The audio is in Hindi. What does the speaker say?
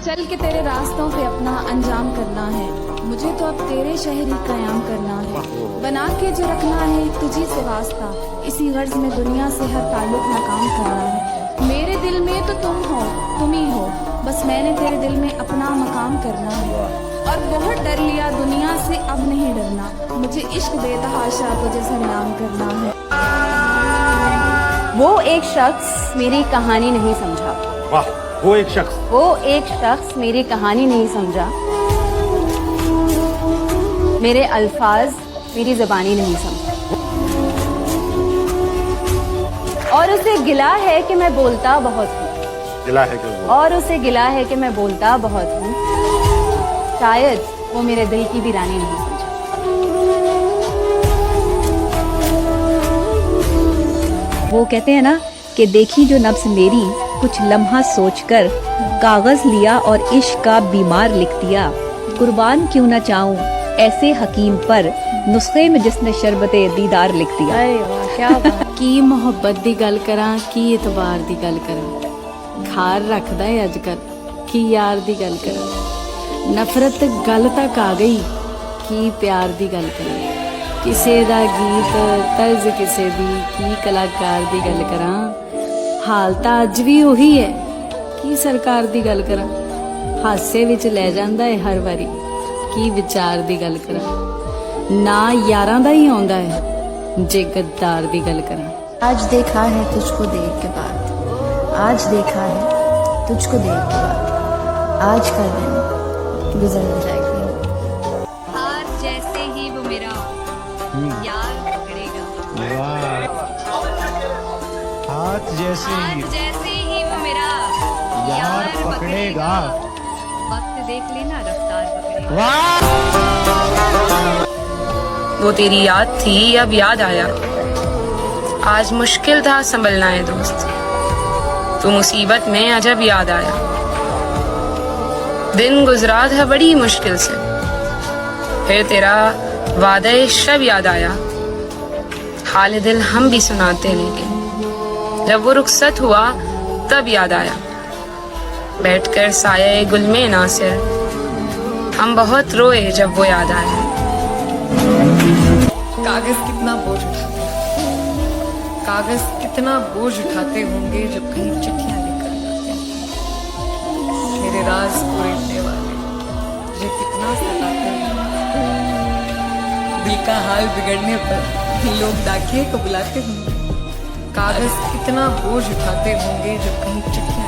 चल के तेरे रास्तों पे अपना अंजाम करना है, मुझे तो अब तेरे शहर ही कयाम करना है। बना के जो रखना है तुझी से वास्ता, इसी गर्ज में दुनिया से हर ताल्लुक नाकाम करना है। मेरे दिल में तो तुम हो, तुम ही हो, बस मैंने तेरे दिल में अपना मकाम करना है। और बहुत डर लिया दुनिया से, अब नहीं डरना, मुझे इश्क बेतहाशा तुझे सलाम करना है। वो एक शख्स मेरी कहानी नहीं समझा। वाह, वो एक शख्स मेरी कहानी नहीं समझा। मेरे अल्फाज मेरी ज़बानी नहीं समझा। और उसे गिला है कि मैं बोलता बहुत हूँ। और उसे गिला है कि मैं बोलता बहुत हूँ। शायद वो मेरे दिल की भी रानी नहीं समझा। वो कहते हैं ना कि देखी जो नफ्स मेरी कुछ लम्हा सोचकर, कागज लिया और इश्क का बीमार लिख दिया। कुर्बान क्यों ना चाहूं ऐसे हकीम पर, नुस्खे में जिसने शरबते दीदार लिख दिया। क्या की मोहब्बत दी गल करा, की इतबार दी गल करा, खार रखदा है अजकल, की यार दी गल करा। नफरत गल तक आ गई, की प्यार दी गल करा। किसे दा गीत तर्ज किसे दी, की कलाकार दी गल करा। हाल तां अज भी उही है, की सरकार दी गल करा। हासे विच लै जांदा है हर वारी, की विचार दी गल करा। ना यारां दा ही आउंदा है, जे गद्दार दी गल करा। आज देखा है तुझको देर के बाद, आज देखा है तुझको देर के बाद, आज का दिन गुजर जाएगी। हाथ जैसे ही वो मेरा यार पकड़ेगा। हाथ जैसे ही वो मेरा यार पकड़ेगा। वक्त देख लेना, रफ्तार पकड़ेगा। वो तेरी याद थी अब याद आया, आज मुश्किल था संभलना है दोस्त, तू मुसीबत में अजब याद आया। दिन गुजरा था बड़ी मुश्किल से, फिर तेरा वादा शब याद आया। हाल दिल हम भी सुनाते, लेकिन जब वो रुखसत हुआ तब याद आया। बैठकर साये गुल में नासिर, हम बहुत रोए जब वो याद आया। कागज कितना बोझ उठाते, कागज कितना बोझ उठाते होंगे जब कहीं चिट्ठियां लेकर जाते हैं। मेरे राज उड़ने वाले मुझे कितना सताते हैं। दिल का हाल बिगड़ने पर लोग डाकिए को बुलाते होंगे। कागज कितना बोझ उठाते होंगे जब कहीं चिट्ठियां